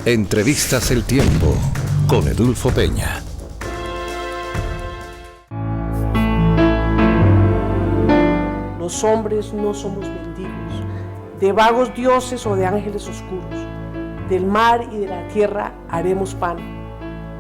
Entrevistas El Tiempo con Edulfo Peña. Los hombres no somos mendigos, de vagos dioses o de ángeles oscuros. Del mar y de la tierra haremos pan.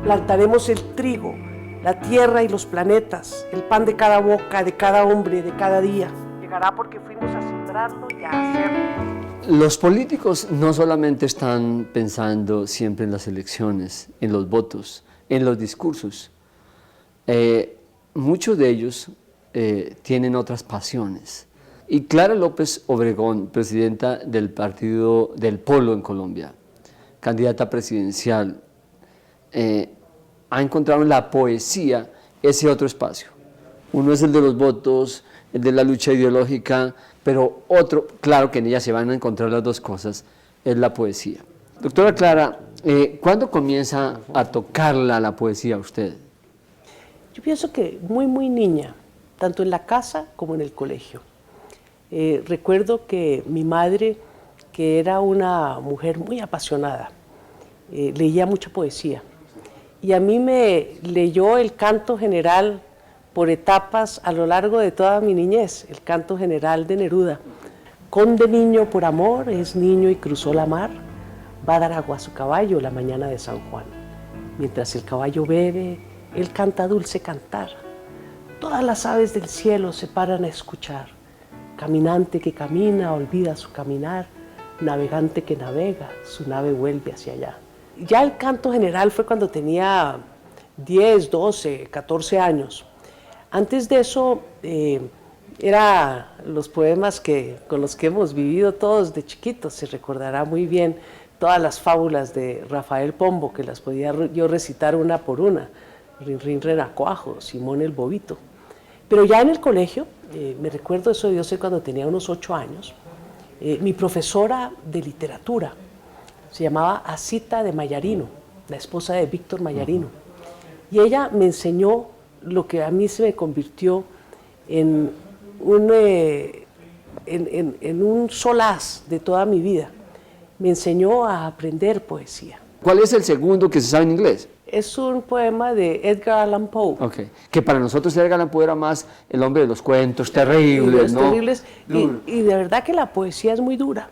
Plantaremos el trigo, la tierra y los planetas, el pan de cada boca, de cada hombre, de cada día. Llegará porque fuimos a sembrarlo y a hacerlo. Los políticos no solamente están pensando siempre en las elecciones, en los votos, en los discursos. Muchos de ellos tienen otras pasiones. Y Clara López Obregón, presidenta del partido del Polo en Colombia, candidata presidencial, ha encontrado en la poesía ese otro espacio. Uno es el de los votos, el de la lucha ideológica, pero otro, claro que en ella se van a encontrar las dos cosas, es la poesía. Doctora Clara, ¿cuándo comienza a tocarla la poesía a usted? Yo pienso que muy niña, tanto en la casa como en el colegio. Recuerdo que mi madre, que era una mujer muy apasionada, leía mucha poesía. Y a mí me leyó el canto general por etapas a lo largo de toda mi niñez, el canto general de Neruda. Conde niño por amor, es niño y cruzó la mar, va a dar agua a su caballo la mañana de San Juan. Mientras el caballo bebe, él canta dulce cantar. Todas las aves del cielo se paran a escuchar. Caminante que camina, olvida su caminar. Navegante que navega, su nave vuelve hacia allá. Ya el canto general fue cuando tenía 10, 12, 14 años. Antes de eso, eran los poemas con los que hemos vivido todos de chiquitos. Se recordará muy bien todas las fábulas de Rafael Pombo, que las podía yo recitar una por una. Rin, rin, renacuajo, Simón el Bobito. Pero ya en el colegio, me recuerdo eso, yo sé, cuando tenía unos 8 años, mi profesora de literatura se llamaba Asita de Mayarino, la esposa de Víctor Mayarino. Y ella me enseñó lo que a mí se me convirtió en un solaz de toda mi vida. Me enseñó a aprender poesía. ¿Cuál es el segundo que se sabe en inglés? Es un poema de Edgar Allan Poe. Okay. Que para nosotros Edgar Allan Poe era más el hombre de los cuentos terribles, ¿no? Terribles, y de verdad que la poesía es muy dura.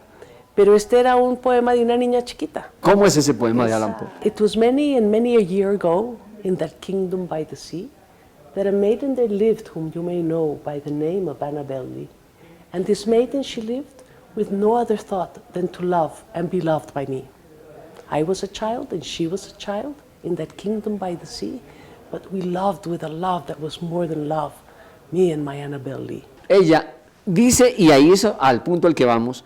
Pero este era un poema de una niña chiquita. ¿Cómo es ese poema de Allan Poe? It was many and many a year ago, in that kingdom by the sea, that a maiden there lived whom you may know by the name of Annabel Lee. And this maiden she lived with no other thought than to love and be loved by me. I was a child and she was a child in that kingdom by the sea, but we loved with a love that was more than love, me and my Annabel Lee. Ella dice, y ahí es al punto al que vamos,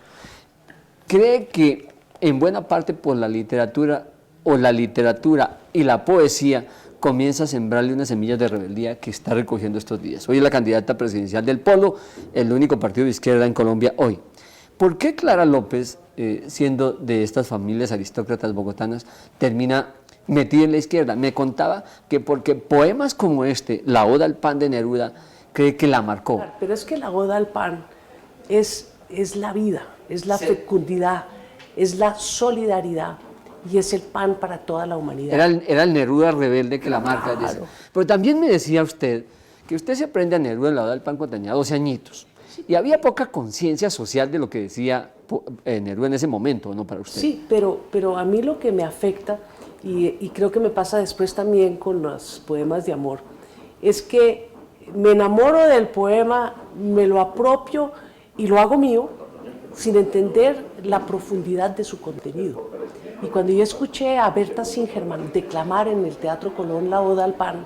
cree que en buena parte por la literatura y la poesía comienza a sembrarle unas semillas de rebeldía que está recogiendo estos días. Hoy es la candidata presidencial del Polo, el único partido de izquierda en Colombia hoy. ¿Por qué Clara López, siendo de estas familias aristócratas bogotanas, termina metida en la izquierda? Me contaba que porque poemas como este, La Oda al Pan de Neruda, cree que la marcó. Pero es que la Oda al Pan es la vida, es la fecundidad, es la solidaridad y es el pan para toda la humanidad. Era el Neruda rebelde que la marca. Claro. Pero también me decía usted que usted se aprende a Neruda en La Oda al Pan cuando tenía 12 añitos. Y había poca conciencia social de lo que decía Neruda en ese momento, ¿no? Para usted. Sí, pero a mí lo que me afecta, y creo que me pasa después también con los poemas de amor, es que me enamoro del poema, me lo apropio y lo hago mío sin entender la profundidad de su contenido. Y cuando yo escuché a Berta Singerman declamar en el Teatro Colón La Oda al Pan,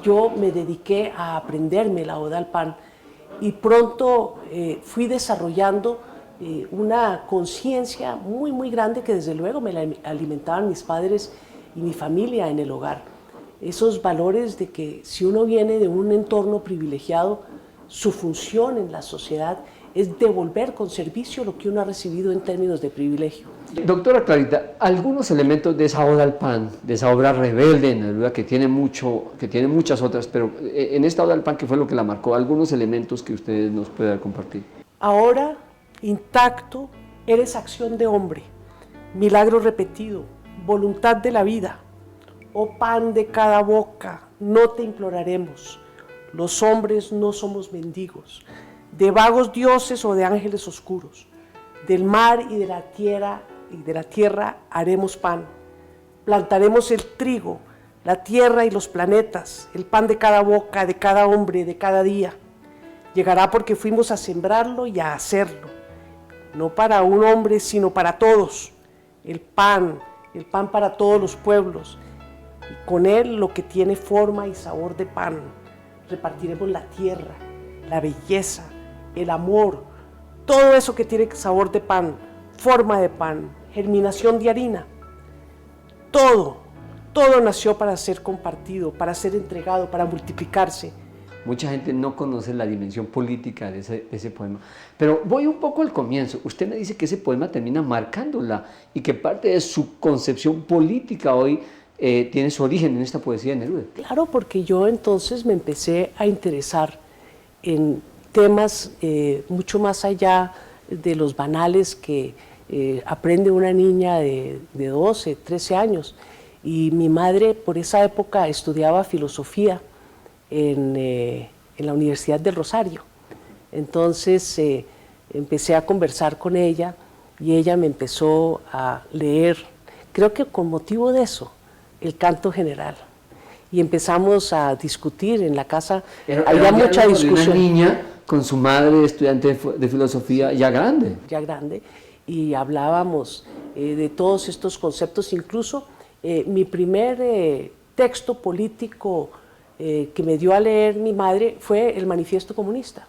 yo me dediqué a aprenderme La Oda al Pan y pronto fui desarrollando una conciencia muy grande que desde luego me la alimentaban mis padres y mi familia en el hogar. Esos valores de que si uno viene de un entorno privilegiado, su función en la sociedad es devolver con servicio lo que uno ha recibido en términos de privilegio. Doctora Clarita, algunos elementos de esa Oda al Pan, de esa obra rebelde en Neruda, que tiene muchas otras, pero en esta Oda al Pan, que fue lo que la marcó, algunos elementos que ustedes nos puedan compartir. Ahora, intacto, eres acción de hombre, milagro repetido, voluntad de la vida. Oh pan de cada boca, no te imploraremos. Los hombres no somos mendigos, de vagos dioses o de ángeles oscuros. Del mar y de la tierra haremos pan. Plantaremos el trigo, la tierra y los planetas, el pan de cada boca, de cada hombre, de cada día. Llegará porque fuimos a sembrarlo y a hacerlo, no para un hombre, sino para todos. El pan para todos los pueblos, y con él lo que tiene forma y sabor de pan. Repartiremos la tierra, la belleza, el amor, todo eso que tiene sabor de pan, forma de pan, germinación de harina. Todo nació para ser compartido, para ser entregado, para multiplicarse. Mucha gente no conoce la dimensión política de ese poema. Pero voy un poco al comienzo. Usted me dice que ese poema termina marcándola y que parte de su concepción política hoy tiene su origen en esta poesía de Neruda. Claro, porque yo entonces me empecé a interesar en temas mucho más allá de los banales que aprende una niña de 12, 13 años. Y mi madre por esa época estudiaba filosofía en la Universidad del Rosario. Entonces empecé a conversar con ella y ella me empezó a leer, creo que con motivo de eso, el canto general. Y empezamos a discutir en la casa, había mucha discusión. Una niña con su madre, estudiante de filosofía, ya grande. Ya grande, y hablábamos de todos estos conceptos, incluso mi primer texto político que me dio a leer mi madre fue el Manifiesto Comunista.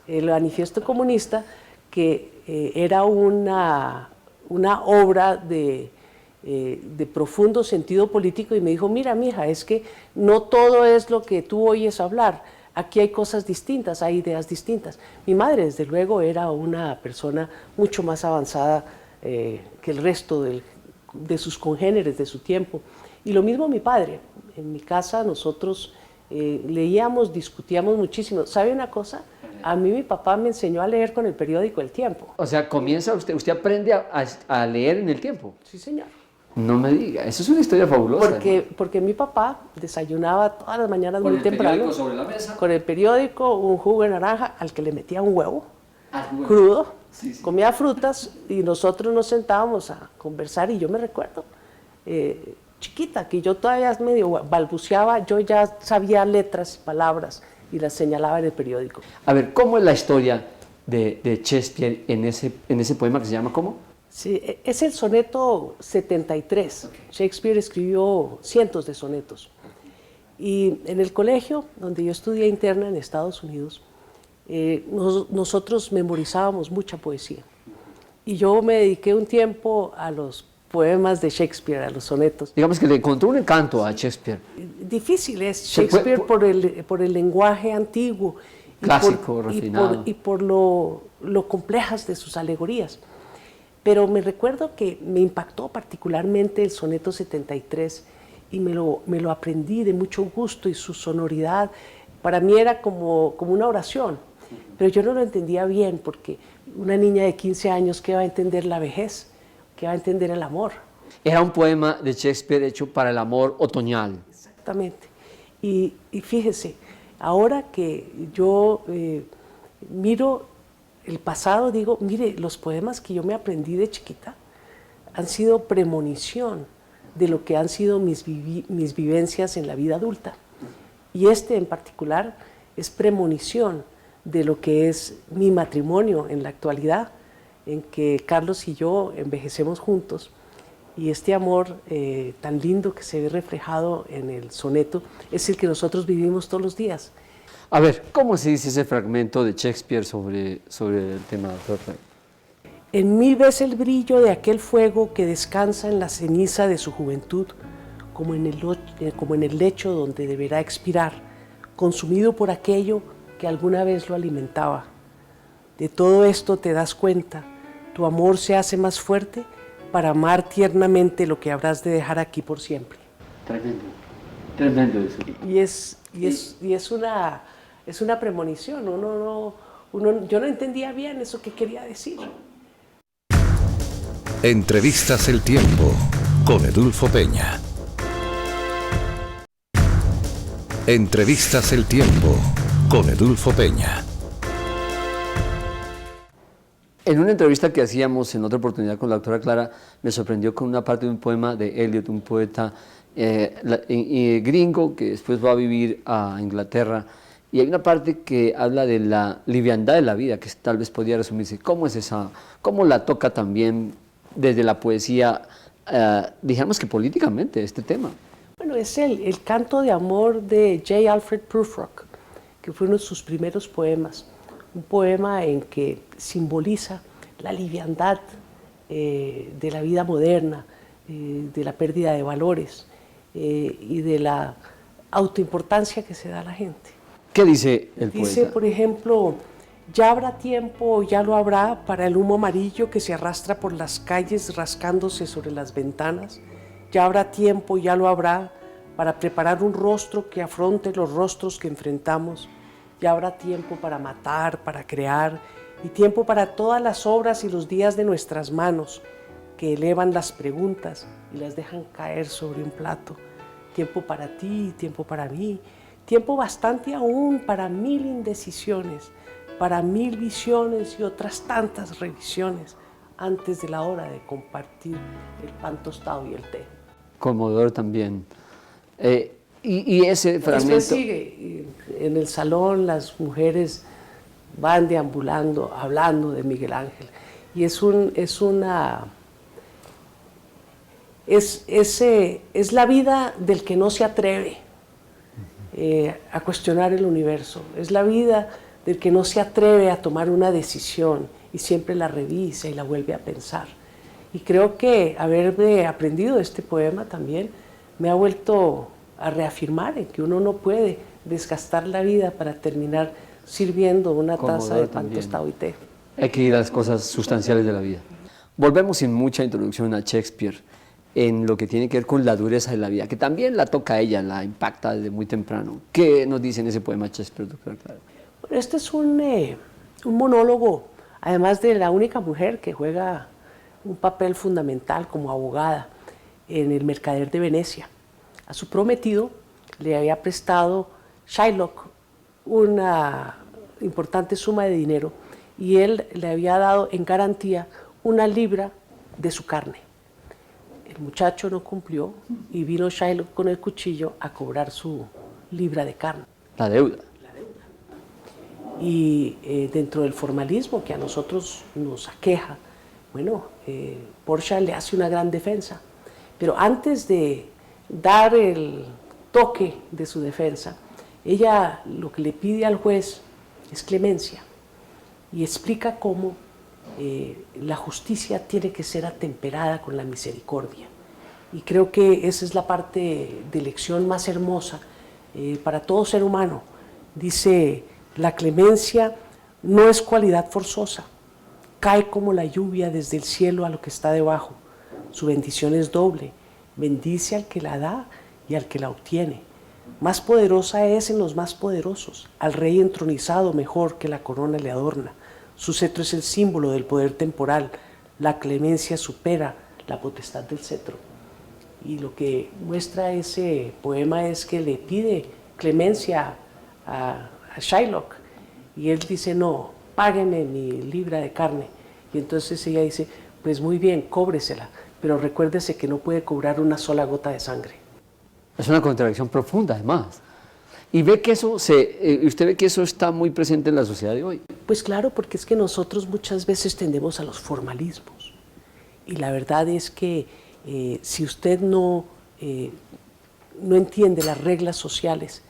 El Manifiesto Comunista, que era una obra de profundo sentido político, y me dijo, mira, mija, es que no todo es lo que tú oyes hablar, aquí hay cosas distintas, hay ideas distintas. Mi madre, desde luego, era una persona mucho más avanzada que el resto de sus congéneres de su tiempo. Y lo mismo mi padre. En mi casa nosotros leíamos, discutíamos muchísimo. ¿Sabe una cosa? A mí mi papá me enseñó a leer con el periódico El Tiempo. O sea, comienza usted aprende a leer en El Tiempo. Sí, señor. No me diga, eso es una historia fabulosa. Porque mi papá desayunaba todas las mañanas muy temprano. ¿Con el periódico sobre la mesa? Con el periódico, un jugo de naranja al que le metía un huevo crudo. Sí, sí. Comía frutas y nosotros nos sentábamos a conversar, y yo me recuerdo, chiquita, que yo todavía medio balbuceaba, yo ya sabía letras y palabras y las señalaba en el periódico. A ver, ¿cómo es la historia de Shakespeare en ese poema que se llama ¿cómo? Sí, es el soneto 73. Okay. Shakespeare escribió cientos de sonetos. Y en el colegio, donde yo estudié interna en Estados Unidos, nosotros memorizábamos mucha poesía. Y yo me dediqué un tiempo a los poemas de Shakespeare, a los sonetos. Digamos que le encontró un encanto a Shakespeare. Difícil es Shakespeare por el lenguaje antiguo. Clásico, refinado. Y por lo complejas de sus alegorías. Pero me recuerdo que me impactó particularmente el soneto 73 y me lo aprendí de mucho gusto, y su sonoridad para mí era como una oración. Pero yo no lo entendía bien, porque una niña de 15 años, ¿qué va a entender la vejez? ¿Qué va a entender el amor? Era un poema de Shakespeare hecho para el amor otoñal. Exactamente. Y fíjese, ahora que yo miro el pasado, digo, mire, los poemas que yo me aprendí de chiquita han sido premonición de lo que han sido mis vivencias en la vida adulta. Y este en particular es premonición de lo que es mi matrimonio en la actualidad, en que Carlos y yo envejecemos juntos, y este amor tan lindo que se ve reflejado en el soneto es el que nosotros vivimos todos los días. A ver, ¿cómo se dice ese fragmento de Shakespeare sobre el tema de Thornton? En mí ves el brillo de aquel fuego que descansa en la ceniza de su juventud, como en el lecho donde deberá expirar, consumido por aquello que alguna vez lo alimentaba. De todo esto te das cuenta, tu amor se hace más fuerte para amar tiernamente lo que habrás de dejar aquí por siempre. Tremendo, tremendo eso. Y es una premonición, yo no entendía bien eso que quería decir. Entrevistas El Tiempo con Edulfo Peña. Entrevistas El Tiempo con Edulfo Peña. En una entrevista que hacíamos en otra oportunidad con la doctora Clara, me sorprendió con una parte de un poema de Eliot, un poeta gringo que después va a vivir a Inglaterra, y hay una parte que habla de la liviandad de la vida, que tal vez podría resumirse. ¿Cómo es esa? ¿Cómo la toca también desde la poesía, digamos que políticamente, este tema? Bueno, es el canto de amor de J. Alfred Prufrock, que fue uno de sus primeros poemas. Un poema en que simboliza la liviandad de la vida moderna, de la pérdida de valores y de la autoimportancia que se da a la gente. ¿Qué dice el poeta? Dice, por ejemplo, ya habrá tiempo, ya lo habrá para el humo amarillo que se arrastra por las calles rascándose sobre las ventanas. Ya habrá tiempo, ya lo habrá para preparar un rostro que afronte los rostros que enfrentamos. Ya habrá tiempo para matar, para crear, y tiempo para todas las obras y los días de nuestras manos que elevan las preguntas y las dejan caer sobre un plato. Tiempo para ti, tiempo para mí, tiempo bastante aún para 1000 indecisiones, para 1000 visiones y otras tantas revisiones antes de la hora de compartir el pan tostado y el té. Conmovedor también. Y ese fragmento... Después sigue, en el salón las mujeres van deambulando, hablando de Miguel Ángel, y es la vida del que no se atreve a cuestionar el universo, es la vida del que no se atreve a tomar una decisión y siempre la revisa y la vuelve a pensar. Y creo que haberme aprendido este poema también me ha vuelto a reafirmar en que uno no puede desgastar la vida para terminar sirviendo una taza de pan tostado y té. Hay que ir a las cosas sustanciales de la vida. Volvemos sin mucha introducción a Shakespeare en lo que tiene que ver con la dureza de la vida, que también la toca ella, la impacta desde muy temprano. ¿Qué nos dice en ese poema Shakespeare, doctora Clara? Bueno, este es un monólogo, además de la única mujer que juega un papel fundamental como abogada en El Mercader de Venecia. A su prometido le había prestado Shylock una importante suma de dinero y él le había dado en garantía 1 libra de su carne. El muchacho no cumplió y vino Shylock con el cuchillo a cobrar su libra de carne. La deuda. Y dentro del formalismo que a nosotros nos aqueja, bueno, Portia le hace una gran defensa, pero antes de dar el toque de su defensa, ella lo que le pide al juez es clemencia y explica cómo la justicia tiene que ser atemperada con la misericordia. Y creo que esa es la parte de lección más hermosa para todo ser humano. Dice, la clemencia no es cualidad forzosa, cae como la lluvia desde el cielo a lo que está debajo. Su bendición es doble, bendice al que la da y al que la obtiene. Más poderosa es en los más poderosos, al rey entronizado mejor que la corona le adorna. Su cetro es el símbolo del poder temporal, la clemencia supera la potestad del cetro. Y lo que muestra ese poema es que le pide clemencia a Shylock y él dice, no, págueme mi libra de carne. Y entonces ella dice, pues muy bien, cóbresela, pero recuérdese que no puede cobrar una sola gota de sangre. Es una contradicción profunda, además. Y ve que usted ve que eso está muy presente en la sociedad de hoy. Pues claro, porque es que nosotros muchas veces tendemos a los formalismos. Y la verdad es que si usted no entiende las reglas sociales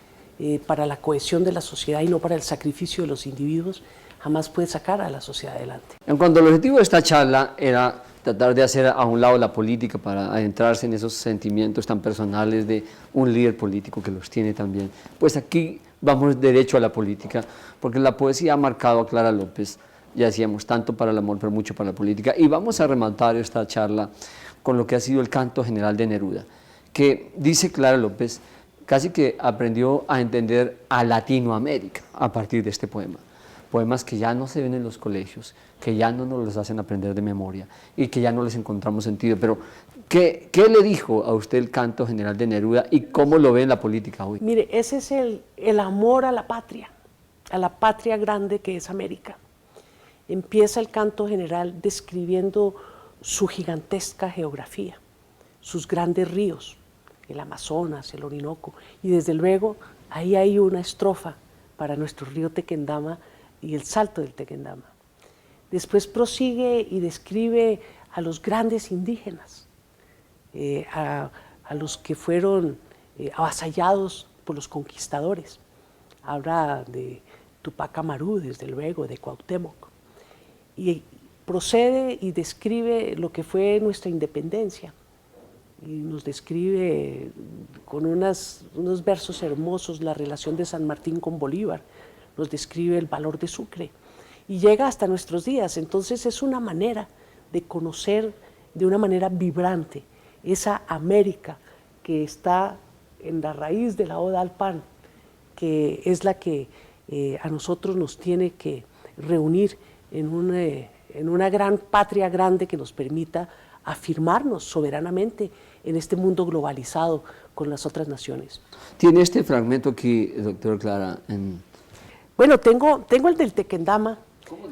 para la cohesión de la sociedad y no para el sacrificio de los individuos, jamás puede sacar a la sociedad adelante. En cuanto al objetivo de esta charla era tratar de hacer a un lado la política para adentrarse en esos sentimientos tan personales de un líder político que los tiene también. Pues aquí vamos derecho a la política, porque la poesía ha marcado a Clara López, ya decíamos, tanto para el amor, pero mucho para la política. Y vamos a rematar esta charla con lo que ha sido el canto general de Neruda, que dice Clara López, casi que aprendió a entender a Latinoamérica a partir de este poema. poemas que ya no se ven en los colegios, que ya no nos los hacen aprender de memoria y que ya no les encontramos sentido. Pero, ¿qué le dijo a usted el canto general de Neruda y cómo lo ve en la política hoy? Mire, ese es el amor a la patria grande que es América. Empieza el canto general describiendo su gigantesca geografía, sus grandes ríos, el Amazonas, el Orinoco, y desde luego ahí hay una estrofa para nuestro río Tequendama y el salto del Tequendama. Después prosigue y describe a los grandes indígenas, a los que fueron avasallados por los conquistadores. Habla de Tupac Amaru, desde luego, de Cuauhtémoc. Y procede y describe lo que fue nuestra independencia. Y nos describe con unos versos hermosos la relación de San Martín con Bolívar. Nos describe el valor de Sucre. Y llega hasta nuestros días. Entonces es una manera de conocer de una manera vibrante esa América que está en la raíz de la Oda al Pan, que es la que a nosotros nos tiene que reunir en una gran patria grande que nos permita afirmarnos soberanamente en este mundo globalizado con las otras naciones. ¿Tiene este fragmento aquí, doctora Clara? Bueno, tengo el del Tequendama,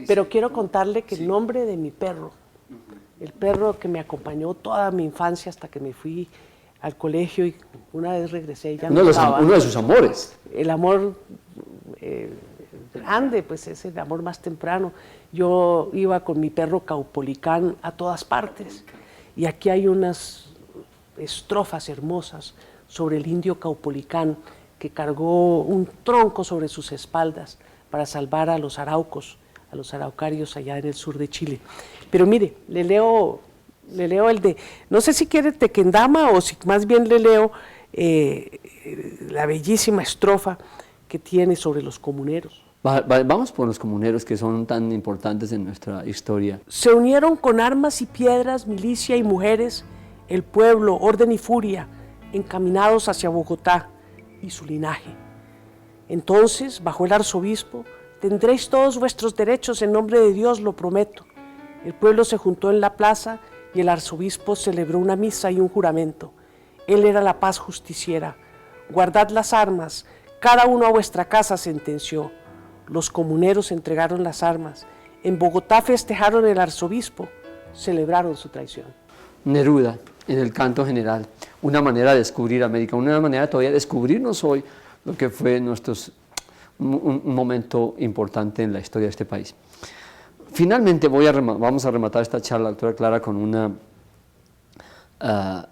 pero quiero contarle que el nombre de mi perro, el perro que me acompañó toda mi infancia hasta que me fui al colegio y una vez regresé y ya no estaba. Uno de sus amores. El amor grande, pues es el amor más temprano. Yo iba con mi perro Caupolicán a todas partes y aquí hay unas estrofas hermosas sobre el indio Caupolicán que cargó un tronco sobre sus espaldas para salvar a los araucos, a los araucarios allá en el sur de Chile. Pero mire, le leo el de, no sé si quiere Tequendama o si más bien le leo la bellísima estrofa que tiene sobre los comuneros. Vamos por los comuneros que son tan importantes en nuestra historia. Se unieron con armas y piedras, milicia y mujeres, el pueblo, orden y furia, encaminados hacia Bogotá y su linaje. Entonces, bajo el arzobispo, tendréis todos vuestros derechos en nombre de Dios, lo prometo. El pueblo se juntó en la plaza y el arzobispo celebró una misa y un juramento. Él era la paz justiciera. Guardad las armas, cada uno a vuestra casa, sentenció. Los comuneros entregaron las armas. En Bogotá festejaron el arzobispo, celebraron su traición. Neruda, en el canto general, una manera de descubrir América, una manera todavía de descubrirnos hoy lo que fue un momento importante en la historia de este país. Finalmente vamos a rematar esta charla, doctora Clara, con una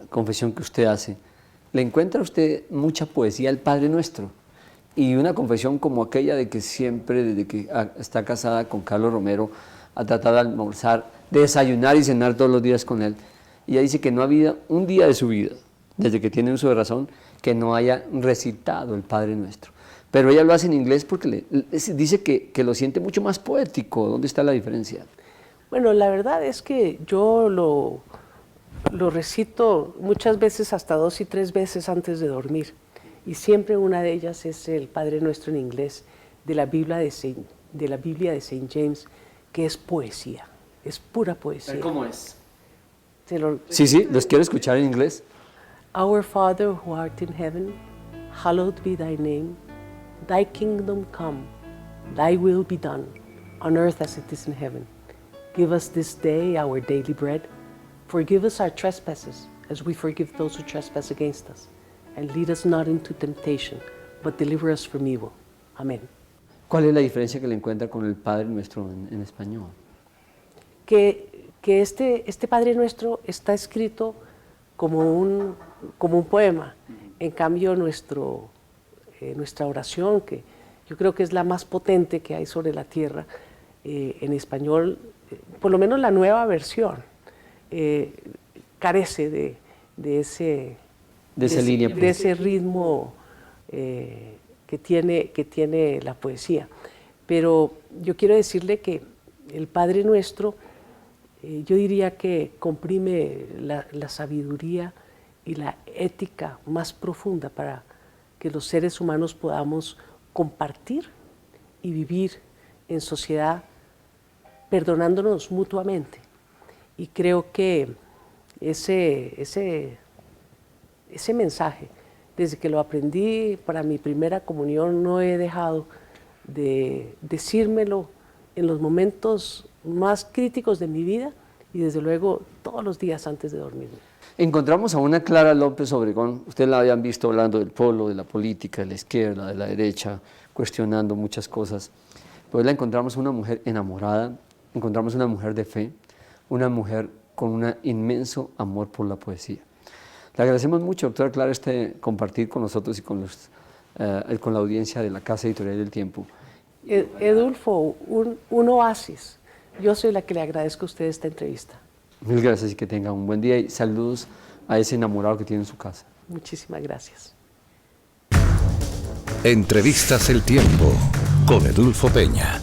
confesión que usted hace. ¿Le encuentra usted mucha poesía al Padre Nuestro? Y una confesión como aquella de que siempre, desde que está casada con Carlos Romero, ha tratado de almorzar, de desayunar y cenar todos los días con él. Y ella dice que no ha habido un día de su vida, desde que tiene uso de razón, que no haya recitado el Padre Nuestro. Pero ella lo hace en inglés porque dice que lo siente mucho más poético. ¿Dónde está la diferencia? Bueno, la verdad es que yo lo recito muchas veces, hasta 2 y 3 veces antes de dormir. Y siempre una de ellas es el Padre Nuestro en inglés de la Biblia de Saint James, que es poesía, es pura poesía. ¿Cómo es? Sí, los quiero escuchar en inglés. Our Father who art in heaven, hallowed be thy name. Thy kingdom come, thy will be done, on earth as it is in heaven. Give us this day our daily bread. Forgive us our trespasses, as we forgive those who trespass against us. And lead us not into temptation, but deliver us from evil. Amén. ¿Cuál es la diferencia que le encuentra con el Padre Nuestro en español? Que este Padre Nuestro está escrito como un poema. En cambio, nuestra oración, que yo creo que es la más potente que hay sobre la tierra, en español, por lo menos la nueva versión, carece de ese ritmo que tiene la poesía. Pero yo quiero decirle que el Padre Nuestro, yo diría que comprime la sabiduría y la ética más profunda para que los seres humanos podamos compartir y vivir en sociedad perdonándonos mutuamente. Y creo que ese mensaje, desde que lo aprendí para mi primera comunión, no he dejado de decírmelo en los momentos más críticos de mi vida y desde luego todos los días antes de dormirme. Encontramos a una Clara López Obregón, ustedes la habían visto hablando del polo, de la política, de la izquierda, de la derecha, cuestionando muchas cosas. Pues la encontramos una mujer enamorada, encontramos una mujer de fe, una mujer con un inmenso amor por la poesía. Le agradecemos mucho, doctora Clara, compartir con nosotros y con la audiencia de la Casa Editorial del Tiempo. Edulfo, un oasis. Yo soy la que le agradezco a usted esta entrevista. Mil gracias y que tenga un buen día y saludos a ese enamorado que tiene en su casa. Muchísimas gracias. Entrevistas El Tiempo con Edulfo Peña.